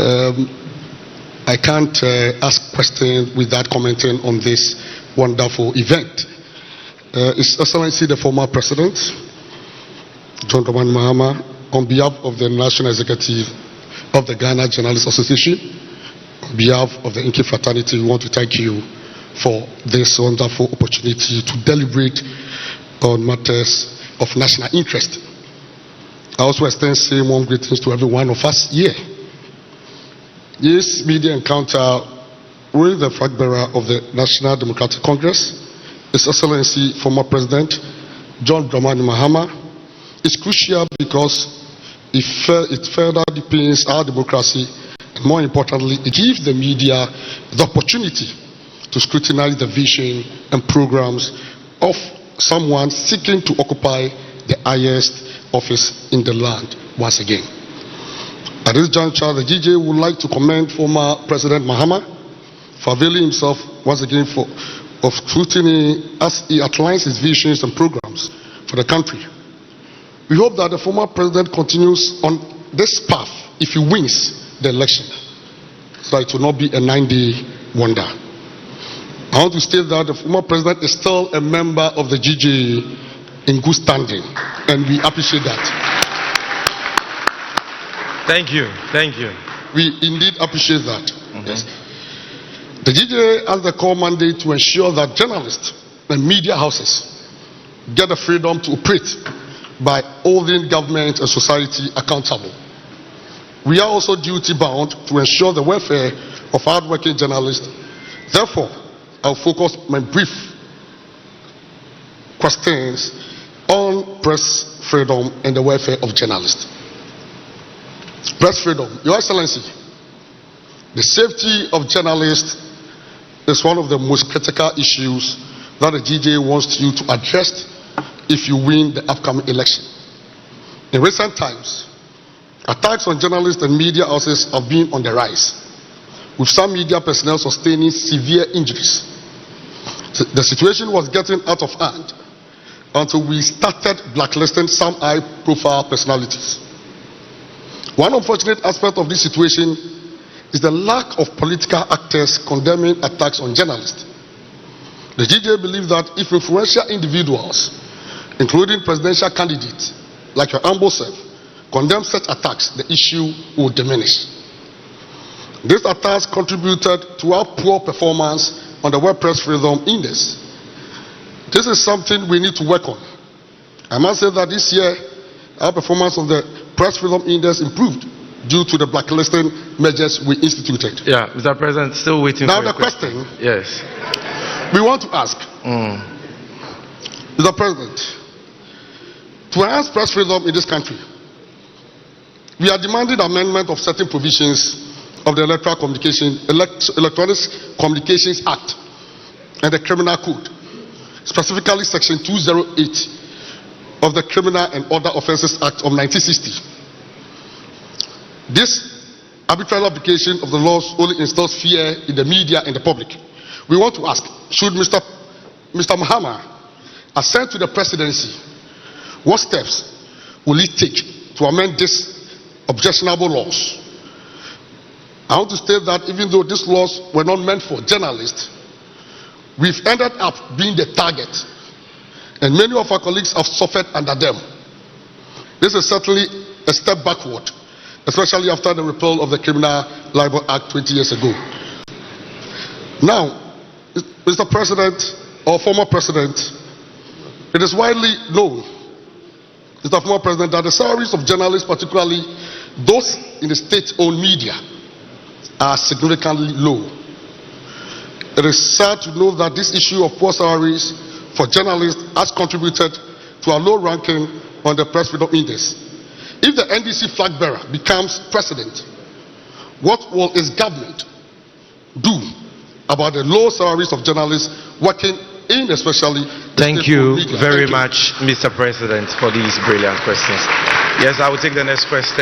I can't ask questions without commenting on this wonderful event. His Excellency the former President, John Mahama, on behalf of the National Executive of the Ghana Journalists Association, on behalf of the Inky fraternity, we want to thank you for this wonderful opportunity to deliberate on matters of national interest. I also extend same warm greetings to every one of us here. This media encounter with the flag bearer of the National Democratic Congress, His Excellency former President John Mahama, is crucial because it further deepens our democracy, and more importantly, it gives the media the opportunity to scrutinize the vision and programs of someone seeking to occupy the highest office in the land once again. At this juncture, the GJA would like to commend former President Mahama for availing himself once again of scrutiny as he outlines his visions and programs for the country. We hope that the former president continues on this path if he wins the election, so it will not be a 9-day wonder. I want to state that the former president is still a member of the GJA in good standing, and we appreciate that. Thank you. Thank you. We indeed appreciate that. Yes. The GJA has the core mandate to ensure that journalists and media houses get the freedom to operate by holding government and society accountable. We are also duty bound to ensure the welfare of hardworking journalists. Therefore, I'll focus my brief questions on press freedom and the welfare of journalists. Press freedom. Your Excellency, the safety of journalists is one of the most critical issues that the GJA wants you to address if you win the upcoming election. In recent times, attacks on journalists and media houses have been on the rise, with some media personnel sustaining severe injuries. The situation was getting out of hand until we started blacklisting some high-profile personalities. One unfortunate aspect of this situation is the lack of political actors condemning attacks on journalists. The GJA believes that if influential individuals, including presidential candidates like your humble self, condemn such attacks, the issue will diminish. These attacks contributed to our poor performance on the World Press Freedom Index. This is something we need to work on. I must say that this year, our performance on the Press Freedom Index improved due to the blacklisting measures we instituted. Yeah, Mr. President, still waiting now for the question. Yes. We want to ask, Mr. President, to enhance press freedom in this country, we are demanding amendment of certain provisions of the Electronic Communications Act and the Criminal Code, specifically Section 208 of the Criminal and Other Offences Act of 1960. This arbitrary application of the laws only instills fear in the media and the public. We want to ask, should Mr. Mahama ascend to the presidency, what steps will he take to amend these objectionable laws? I want to state that even though these laws were not meant for journalists, we've ended up being the target, and many of our colleagues have suffered under them. This is certainly a step backward, especially after the repeal of the Criminal Libel Act 20 years ago. Now, Mr. President, or former President, it is widely known, Mr. Former President, that the salaries of journalists, particularly those in the state-owned media, are significantly low. It is sad to know that this issue of poor salaries for journalists has contributed to a low ranking on the Press Freedom Index. If the NDC flag bearer becomes president, what will his government do about the low salaries of journalists working in especially the Thank you media? very much, Mr. President, for these brilliant questions. Yes, I will take the next question.